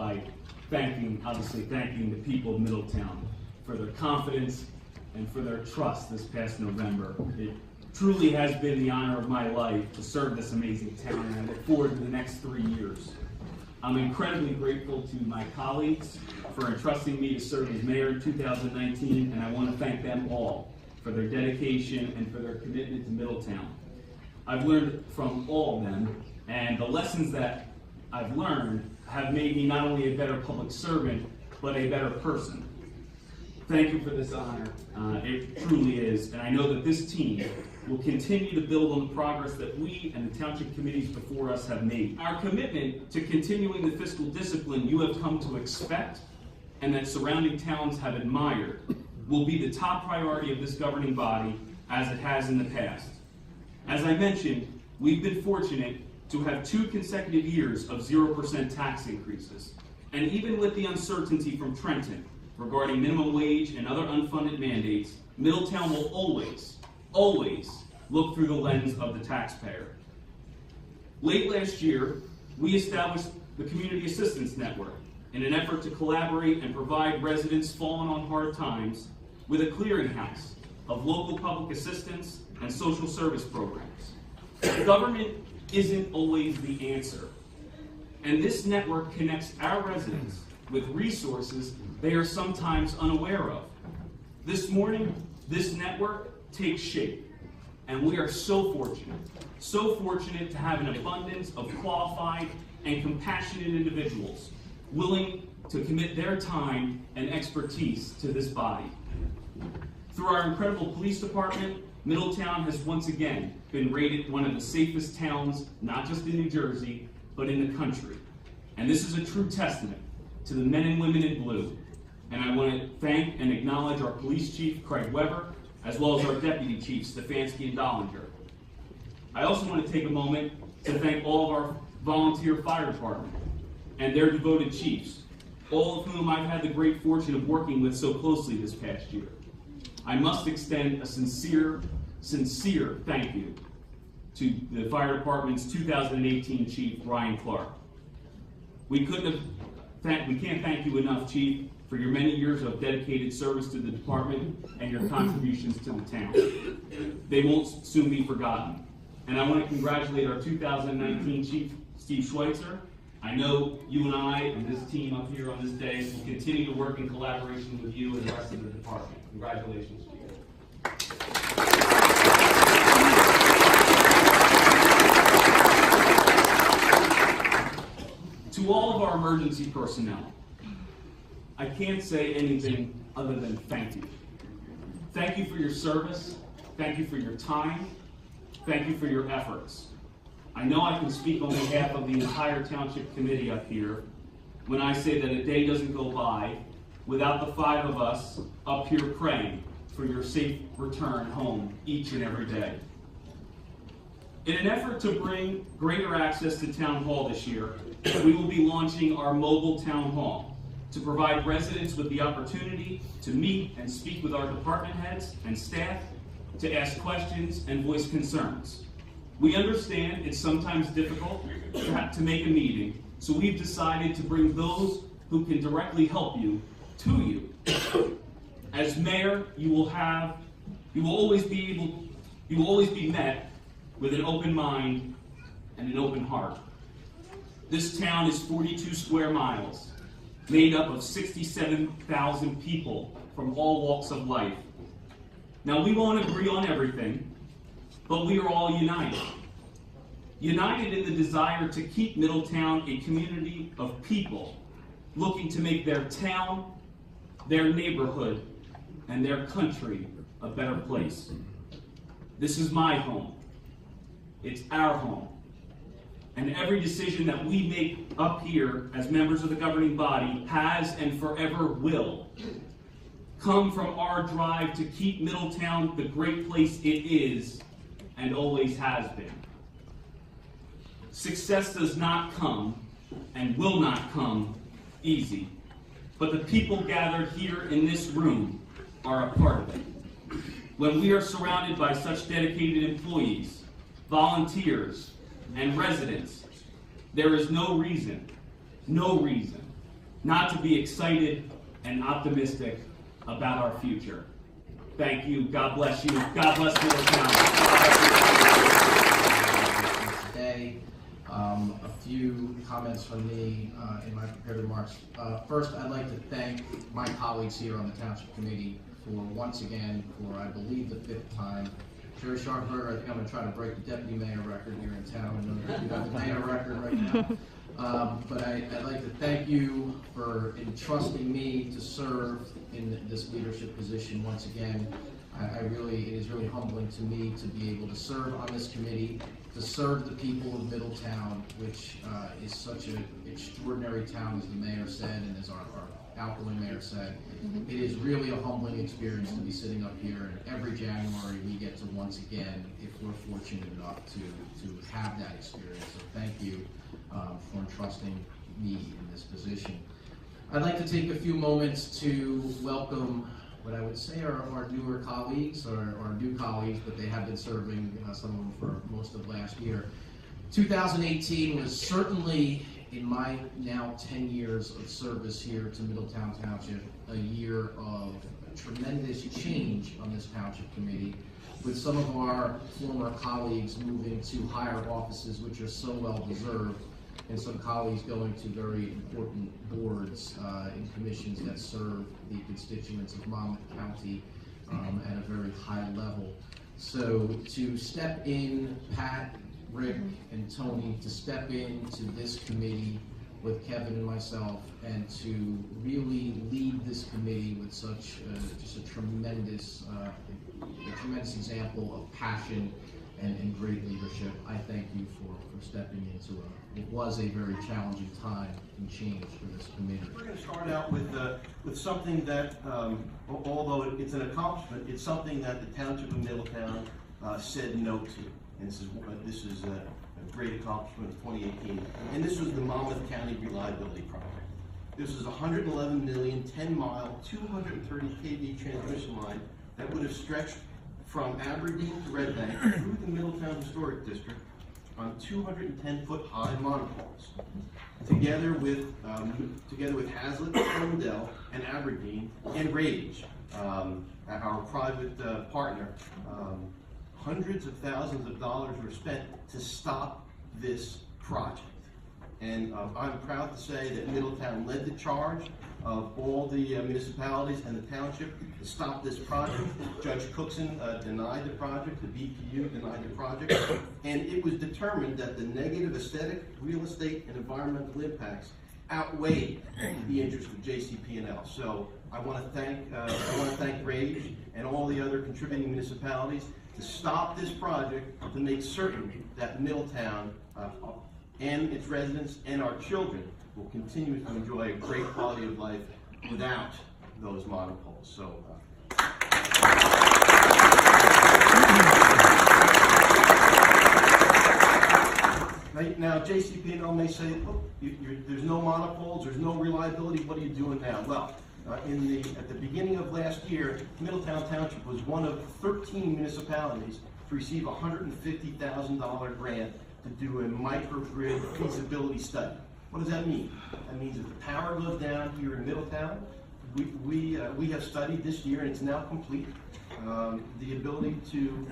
by obviously thanking the people of Middletown for their confidence and for their trust this past November. It truly has been the honor of my life to serve this amazing town, and I look forward to the next 3 years. I'm incredibly grateful to my colleagues for entrusting me to serve as mayor in 2019, and I want to thank them all for their dedication and for their commitment to Middletown. I've learned from all of them, and the lessons that I've learned have made me not only a better public servant, but a better person. Thank you for this honor. It truly is, and I know that this team will continue to build on the progress that we and the township committees before us have made. Our commitment to continuing the fiscal discipline you have come to expect and that surrounding towns have admired will be the top priority of this governing body, as it has in the past. As I mentioned, we've been fortunate to have 2 consecutive years of 0% tax increases. And even with the uncertainty from Trenton regarding minimum wage and other unfunded mandates, Middletown will always look through the lens of the taxpayer. Late last year, we established the Community Assistance Network in an effort to collaborate and provide residents fallen on hard times with a clearinghouse of local public assistance and social service programs. Government isn't always the answer, and this network connects our residents with resources they are sometimes unaware of. This morning, this network takes shape, and we are so fortunate to have an abundance of qualified and compassionate individuals willing to commit their time and expertise to this body. Through our incredible police department, Middletown has once again been rated one of the safest towns, not just in New Jersey, but in the country. And this is a true testament to the men and women in blue. And I want to thank and acknowledge our police chief, Craig Weber, as well as our deputy chiefs, Stefanski and Dollinger. I also want to take a moment to thank all of our volunteer fire department and their devoted chiefs, all of whom I've had the great fortune of working with so closely this past year. I must extend a sincere thank you to the fire department's 2018 chief, Ryan Clark. We can't thank you enough, Chief, for your many years of dedicated service to the department and your contributions to the town. They won't soon be forgotten. And I want to congratulate our 2019 Chief, Steve Schweitzer. I know you and I and this team up here on this day will continue to work in collaboration with you and the rest of the department. Congratulations, Chief. To all of our emergency personnel, I can't say anything other than thank you. Thank you for your service. Thank you for your time. Thank you for your efforts. I know I can speak on behalf of the entire township committee up here when I say that a day doesn't go by without the 5 of us up here praying for your safe return home each and every day. In an effort to bring greater access to Town Hall this year, we will be launching our mobile Town Hall to provide residents with the opportunity to meet and speak with our department heads and staff, to ask questions and voice concerns. We understand it's sometimes difficult to make a meeting, so we've decided to bring those who can directly help you to you. As mayor, you will always be met with an open mind and an open heart. This town is 42 square miles, made up of 67,000 people from all walks of life. Now, we won't agree on everything, but we are all united. United in the desire to keep Middletown a community of people looking to make their town, their neighborhood, and their country a better place. This is my home. It's our home. And every decision that we make up here as members of the governing body has and forever will come from our drive to keep Middletown the great place it is and always has been. Success does not come and will not come easy, but the people gathered here in this room are a part of it. When we are surrounded by such dedicated employees, volunteers, and residents, there is no reason not to be excited and optimistic about our future. Thank you. God bless you. God bless Middletown. Today, a few comments from me in my prepared remarks. First, I'd like to thank my colleagues here on the Township Committee for once again, for I believe the 5th time. Jerry Sharpenberger, I think I'm going to try to break the deputy mayor record here in town. I know that you have the mayor record right now. But I'd like to thank you for entrusting me to serve in this leadership position once again. It is really humbling to me to be able to serve on this committee, to serve the people of Middletown, which is such an extraordinary town, as the mayor said, and as our outgoing mayor said. It is really a humbling experience to be sitting up here, and every January we get to once again, if we're fortunate enough to have that experience. So thank you for entrusting me in this position. I'd like to take a few moments to welcome what I would say are our newer colleagues, or new colleagues, but they have been serving, some of them for most of last year. 2018 was certainly, in my now 10 years of service here to Middletown Township, a year of tremendous change on this Township Committee, with some of our former colleagues moving to higher offices, which are so well deserved, and some colleagues going to very important boards and commissions that serve the constituents of Monmouth County at a very high level. So to step in, Pat, Rick, and Tony, to step into this committee with Kevin and myself, and to really lead this committee with such just a tremendous example of passion and great leadership. I thank you for stepping into it was a very challenging time and change for this committee. We're going to start out with something that, although it's an accomplishment, it's something that the Township of Middletown said no to. And this is a great accomplishment of 2018. And this was the Monmouth County Reliability Project. This is a $111 million, 10-mile, 230 kV transmission line that would have stretched from Aberdeen to Red Bank through the Middletown Historic District on 210-foot-high monopoles. Together with Hazlitt, Ferndale, and Aberdeen, and Rage, our private partner, hundreds of thousands of dollars were spent to stop this project. And I'm proud to say that Middletown led the charge of all the municipalities and the township to stop this project. Judge Cookson denied the project, the BPU denied the project, and it was determined that the negative aesthetic, real estate, and environmental impacts outweighed the interest of JCP&L. So I want to thank Rage and all the other contributing municipalities to stop this project, to make certain that Middletown and its residents and our children will continue to enjoy a great quality of life without those monopoles. So, now JCP&L may say, oh, there's no monopoles, there's no reliability, what are you doing now? Well, at the beginning of last year, Middletown Township was one of 13 municipalities to receive a $150,000 grant to do a microgrid feasibility study. What does that mean? That means if the power goes down here in Middletown, we have studied this year, and it's now complete, the ability to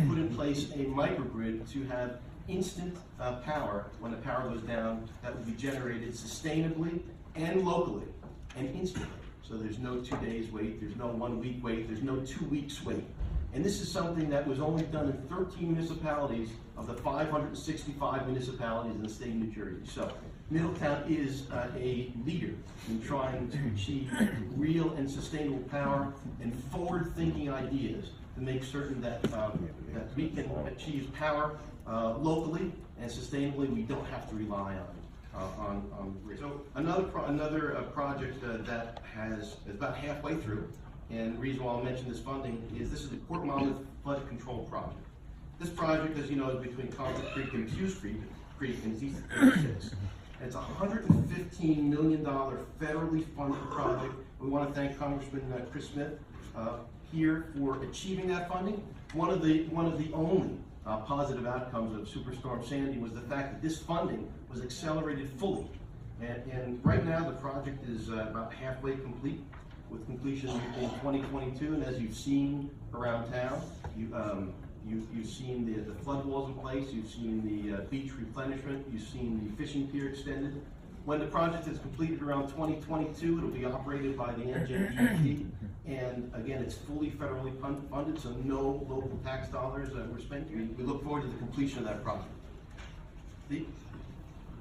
put in place a microgrid to have instant power when the power goes down that will be generated sustainably and locally and instantly. So there's no 2 days wait, there's no 1 week wait, there's no 2 weeks wait. And this is something that was only done in 13 municipalities of the 565 municipalities in the state of New Jersey. So Middletown is a leader in trying to achieve real and sustainable power and forward-thinking ideas to make certain that we can achieve power locally and sustainably. We don't have to rely on grid. So another project that is about halfway through, and the reason why I'll mention this funding is this is the Port Monmouth Flood Control Project. This project, as you know, is between Concord Creek and Hughes Creek and East 36. And it's a $115 million federally funded project. We want to thank Congressman Chris Smith here for achieving that funding. One of the only positive outcomes of Superstorm Sandy was the fact that this funding was accelerated fully And right now, the project is about halfway complete, with completion in 2022. And as you've seen around town, you've seen the flood walls in place, you've seen the beach replenishment, you've seen the fishing pier extended. When the project is completed around 2022, it'll be operated by the NJDOT. And again, it's fully federally funded, so no local tax dollars were spent. We look forward to the completion of that project.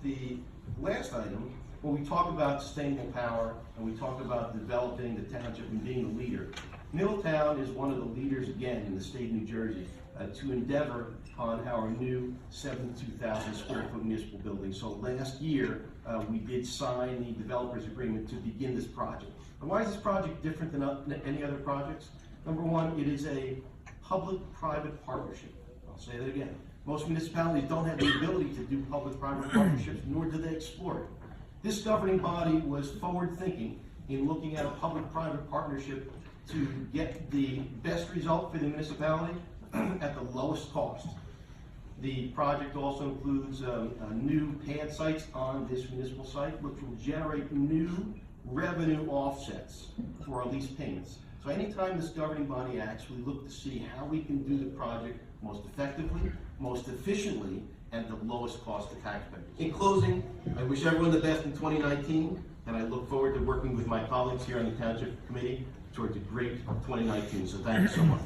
The last item, when we talk about sustainable power and we talk about developing the township and being a leader, Middletown is one of the leaders again in the state of New Jersey to endeavor on our new 72,000 square foot municipal building. So last year, we did sign the developers agreement to begin this project. And why is this project different than any other projects? Number one, it is a public-private partnership. I'll say that again. Most municipalities don't have the ability to do public-private partnerships, nor do they explore it. This governing body was forward-thinking in looking at a public-private partnership to get the best result for the municipality at the lowest cost. The project also includes new pad sites on this municipal site, which will generate new revenue offsets for our lease payments. So anytime this governing body acts, we look to see how we can do the project most effectively, most efficiently, and the lowest cost to taxpayers. In closing, I wish everyone the best in 2019, and I look forward to working with my colleagues here on the Township Committee towards a great 2019. So thank you so much.